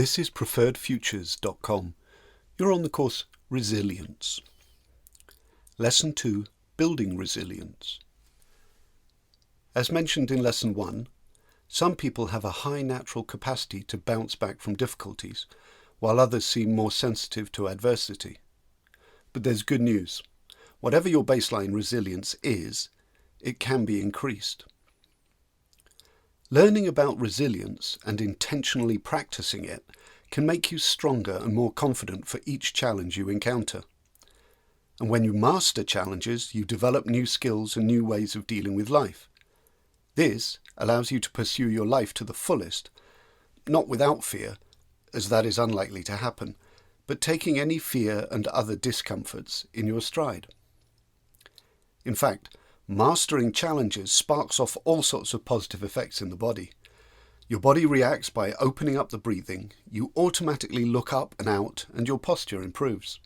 This is preferredfutures.com. You're on the course Resilience. Lesson 2, Building Resilience. As mentioned in Lesson 1, some people have a high natural capacity to bounce back from difficulties, while others seem more sensitive to adversity. But there's good news. Whatever your baseline resilience is, it can be increased. Learning about resilience and intentionally practicing it can make you stronger and more confident for each challenge you encounter. And when you master challenges, you develop new skills and new ways of dealing with life. This allows you to pursue your life to the fullest, not without fear, as that is unlikely to happen, but taking any fear and other discomforts in your stride. In fact, mastering challenges sparks off all sorts of positive effects in the body. Your body reacts by opening up the breathing, you automatically look up and out, and your posture improves.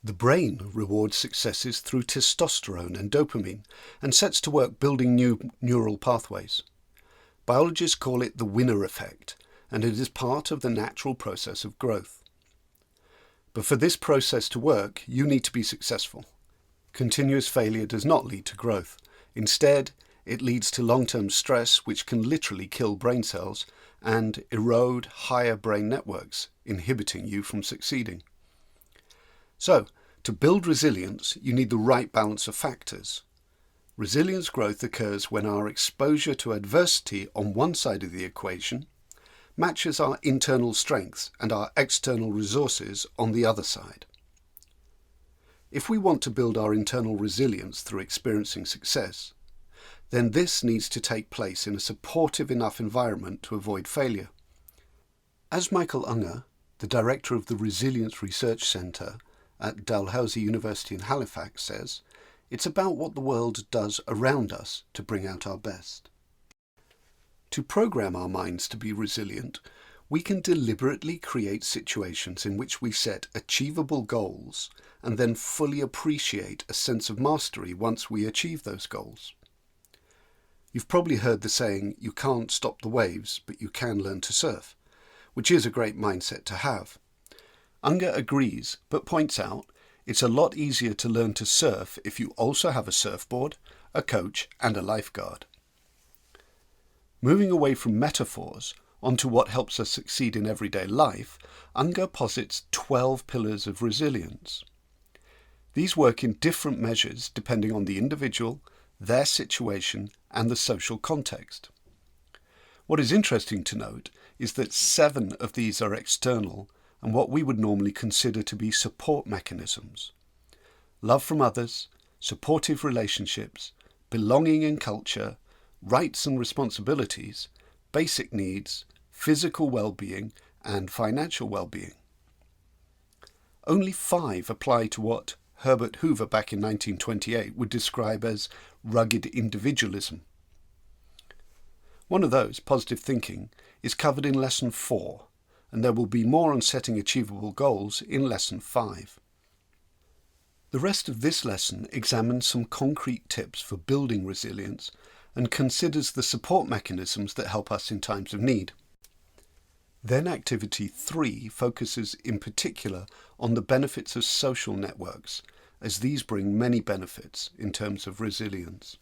The brain rewards successes through testosterone and dopamine and sets to work building new neural pathways. Biologists call it the winner effect, and it is part of the natural process of growth. But for this process to work, you need to be successful. Continuous failure does not lead to growth. Instead, it leads to long-term stress, which can literally kill brain cells and erode higher brain networks, inhibiting you from succeeding. So, to build resilience, you need the right balance of factors. Resilience growth occurs when our exposure to adversity on one side of the equation matches our internal strengths and our external resources on the other side. If we want to build our internal resilience through experiencing success, then this needs to take place in a supportive enough environment to avoid failure. As Michael Unger, the director of the Resilience Research Centre at Dalhousie University in Halifax, says, it's about what the world does around us to bring out our best. To program our minds to be resilient, we can deliberately create situations in which we set achievable goals and then fully appreciate a sense of mastery once we achieve those goals. You've probably heard the saying, you can't stop the waves, but you can learn to surf, which is a great mindset to have. Unger agrees, but points out it's a lot easier to learn to surf if you also have a surfboard, a coach, and a lifeguard. Moving away from metaphors onto what helps us succeed in everyday life, Unger posits 12 pillars of resilience. These work in different measures depending on the individual, their situation, and the social context. What is interesting to note is that 7 of these are external and what we would normally consider to be support mechanisms. Love from others, supportive relationships, belonging and culture, rights and responsibilities, basic needs, physical well-being, and financial well-being. Only 5 apply to what Herbert Hoover back in 1928 would describe as rugged individualism. One of those, positive thinking, is covered in Lesson 4, and there will be more on setting achievable goals in Lesson 5. The rest of this lesson examines some concrete tips for building resilience and considers the support mechanisms that help us in times of need. Then Activity 3 focuses in particular on the benefits of social networks, as these bring many benefits in terms of resilience.